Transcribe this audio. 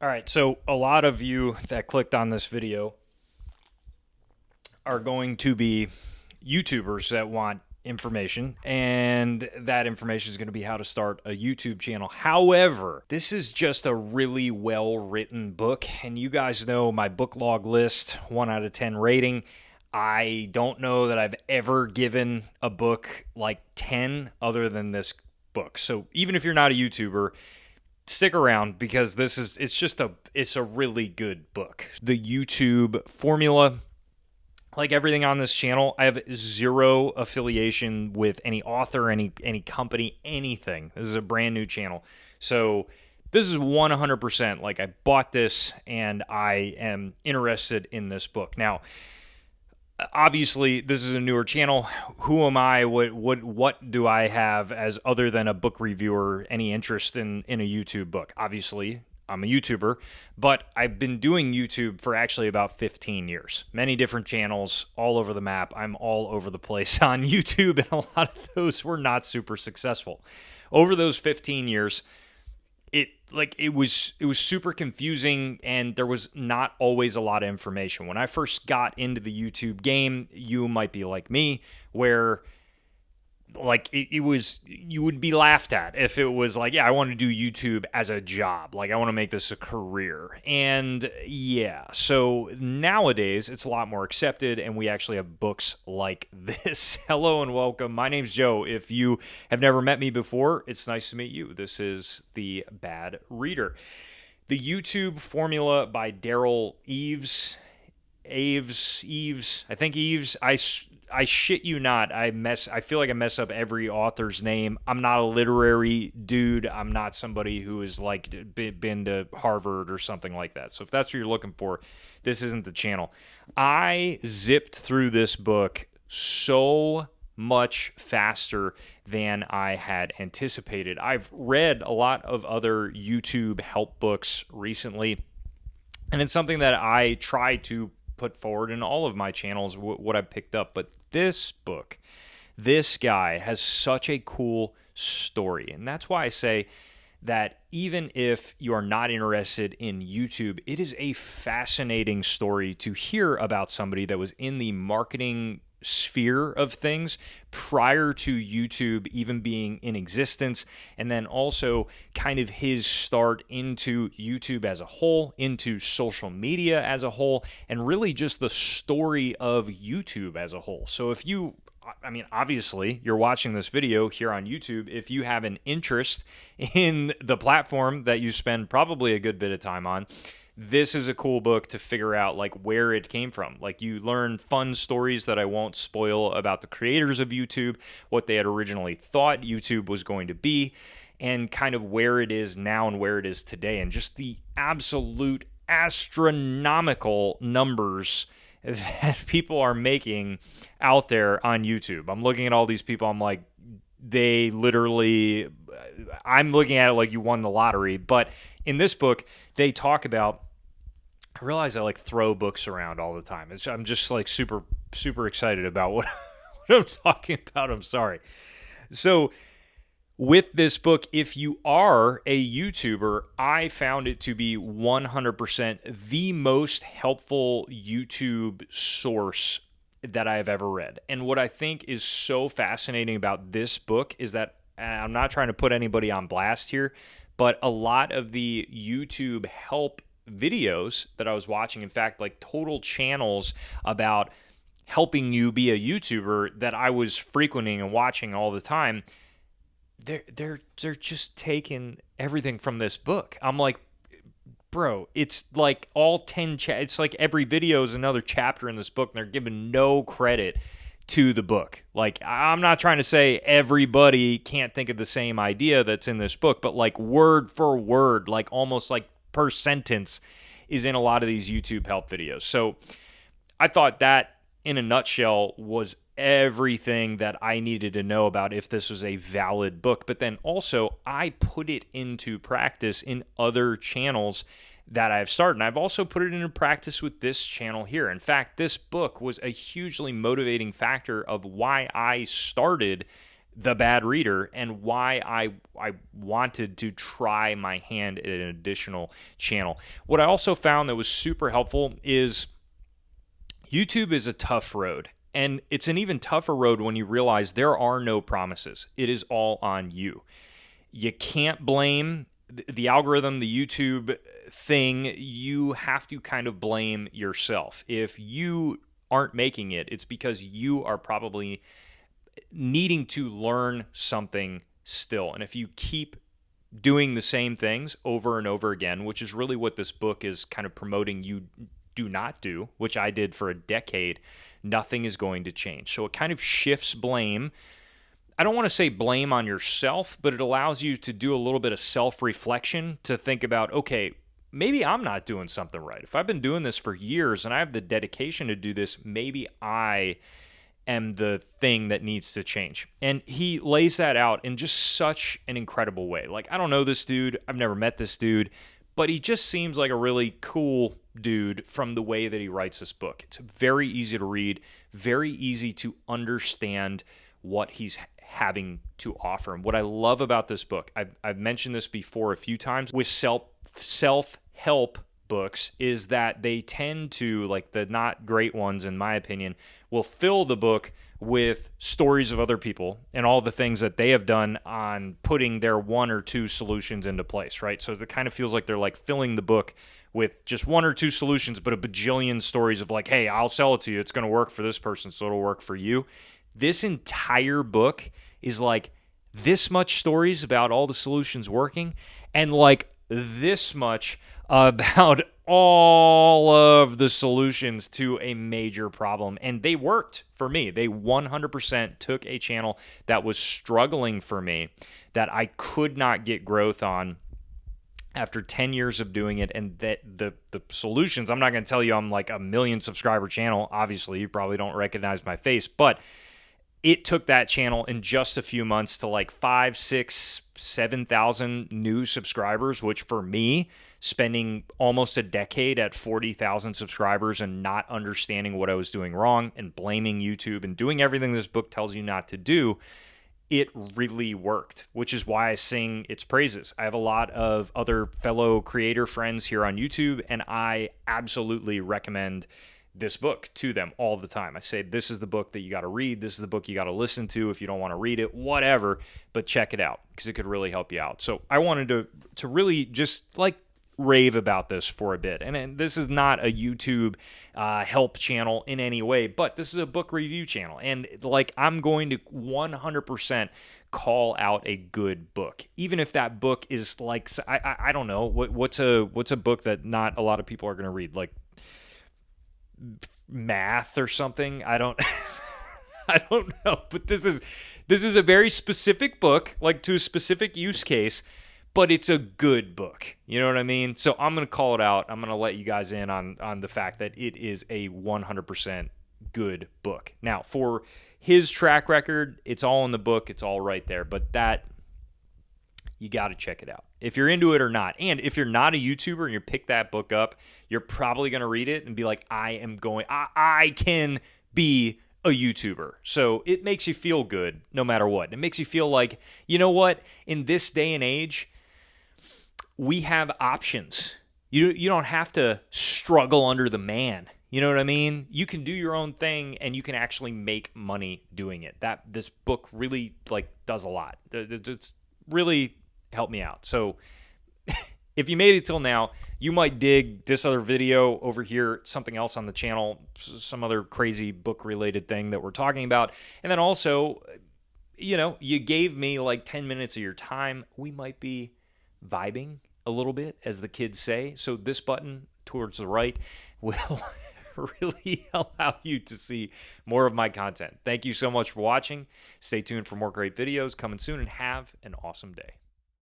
All right, so a lot of you that clicked on this video are going to be YouTubers that want information, and that information is going to be how to start a YouTube channel. However, this is just a really well-written book, and you guys know my book log list, 1 out of 10 rating. I don't know that I've ever given a book like 10 other than this book. So even if you're not a YouTuber, stick around because it's a really good book. The YouTube formula, like everything on this channel, I have zero affiliation with any author, any company, anything. This is a brand new channel. So this is 100% like I bought this and I am interested in this book. Now, obviously this is a newer channel. Who am I? What do I have as other than a book reviewer any interest in a YouTube book? Obviously I'm a YouTuber, but I've been doing YouTube for actually about 15 years. Many different channels all over the map. I'm all over the place on YouTube, and a lot of those were not super successful. Over those 15 years, it was super confusing, and there was not always a lot of information. When I first got into the YouTube game, you might be like me, where it was, you would be laughed at if it was like, yeah, I want to do YouTube as a job, like I want to make this a career. And yeah, so nowadays it's a lot more accepted, and we actually have books like this. Hello and welcome. My name's Joe. If you have never met me before, it's nice to meet you. This is The Bad Reader. The YouTube Formula by Daryl Eves. I think Eves. I shit you not. I feel like I mess up every author's name. I'm not a literary dude. I'm not somebody who has like been to Harvard or something like that. So if that's what you're looking for, this isn't the channel. I zipped through this book so much faster than I had anticipated. I've read a lot of other YouTube help books recently, and it's something that I try to put forward in all of my channels, what I've picked up. But this book, this guy has such a cool story. And that's why I say that even if you are not interested in YouTube, it is a fascinating story to hear about somebody that was in the marketing sphere of things prior to YouTube even being in existence, and then also kind of his start into YouTube as a whole, into social media as a whole, and really just the story of YouTube as a whole. So if you, I mean, obviously you're watching this video here on YouTube, if you have an interest in the platform that you spend probably a good bit of time on, this is a cool book to figure out like where it came from. Like you learn fun stories that I won't spoil about the creators of YouTube, what they had originally thought YouTube was going to be, and kind of where it is now and where it is today, and just the absolute astronomical numbers that people are making out there on YouTube. I'm looking at all these people, I'm like, I'm looking at it like you won the lottery. But in this book, they talk about, I realize I like throw books around all the time. I'm just like super excited about what I'm talking about. I'm sorry. So with this book, if you are a YouTuber, I found it to be 100% the most helpful YouTube source that I have ever read. And what I think is so fascinating about this book is that, and I'm not trying to put anybody on blast here, but a lot of the YouTube help videos that I was watching, in fact, like total channels about helping you be a YouTuber that I was frequenting and watching all the time, they're just taking everything from this book. I'm like, bro, it's like all 10 it's like every video is another chapter in this book, and they're giving no credit to the book. Like, I'm not trying to say everybody can't think of the same idea that's in this book, but like word for word, like almost like per sentence is in a lot of these YouTube help videos. So I thought that in a nutshell was everything that I needed to know about if this was a valid book. But then also I put it into practice in other channels that I've started. And I've also put it into practice with this channel here. In fact, this book was a hugely motivating factor of why I started the bad reader and why I wanted to try my hand at an additional channel. What I also found that was super helpful is YouTube is a tough road. And it's an even tougher road when you realize there are no promises. It is all on you. You can't blame the algorithm, the YouTube thing. You have to kind of blame yourself. If you aren't making it, it's because you are probably needing to learn something still. And if you keep doing the same things over and over again, which is really what this book is kind of promoting you do not do, which I did for a decade, nothing is going to change. So it kind of shifts blame. I don't want to say blame on yourself, but it allows you to do a little bit of self-reflection to think about, okay, maybe I'm not doing something right. If I've been doing this for years and I have the dedication to do this, maybe I am the thing that needs to change. And he lays that out in just such an incredible way. Like, I don't know this dude. I've never met this dude, but he just seems like a really cool dude from the way that he writes this book. It's very easy to read, very easy to understand what he's having to offer. And what I love about this book, I've mentioned this before a few times with self-help books, is that they tend to, like the not great ones in my opinion, will fill the book with stories of other people and all the things that they have done on putting their one or two solutions into place, right? So it kind of feels like they're like filling the book with just one or two solutions, but a bajillion stories of like, hey, I'll sell it to you. It's going to work for this person, so it'll work for you. This entire book is like this much stories about all the solutions working and like this much about all of the solutions to a major problem. And they worked for me. They 100% took a channel that was struggling for me, that I could not get growth on after 10 years of doing it. And that the solutions, I'm not going to tell you I'm like a 1 million subscriber channel. Obviously, you probably don't recognize my face, but it took that channel in just a few months to like 5, 6, 7,000 new subscribers, which for me, spending almost a decade at 40,000 subscribers and not understanding what I was doing wrong and blaming YouTube and doing everything this book tells you not to do, it really worked, which is why I sing its praises. I have a lot of other fellow creator friends here on YouTube, and I absolutely recommend this book to them all the time. I say, this is the book that you got to read. This is the book you got to listen to if you don't want to read it, whatever, but check it out because it could really help you out. So I wanted to really just like rave about this for a bit. And this is not a YouTube help channel in any way, but this is a book review channel. And like, I'm going to 100% call out a good book, even if that book is like, I don't know, what's a book that not a lot of people are going to read, like math or something. I don't I don't know, but this is a very specific book, like to a specific use case, but it's a good book. You know what I mean? So I'm going to call it out. I'm going to let you guys in on the fact that it is a 100% good book. Now, for his track record, it's all in the book. It's all right there, but that you got to check it out if you're into it or not. And if you're not a YouTuber and you pick that book up, you're probably going to read it and be like, I can be a YouTuber. So it makes you feel good no matter what. It makes you feel like, you know what? In this day and age, we have options. You don't have to struggle under the man. You know what I mean? You can do your own thing and you can actually make money doing it. This book really like does a lot. It's really helped me out. So if you made it till now, you might dig this other video over here, something else on the channel, some other crazy book related thing that we're talking about. And then also, you know, you gave me like 10 minutes of your time. We might be vibing a little bit, as the kids say. So this button towards the right will really allow you to see more of my content. Thank you so much for watching. Stay tuned for more great videos coming soon, and have an awesome day.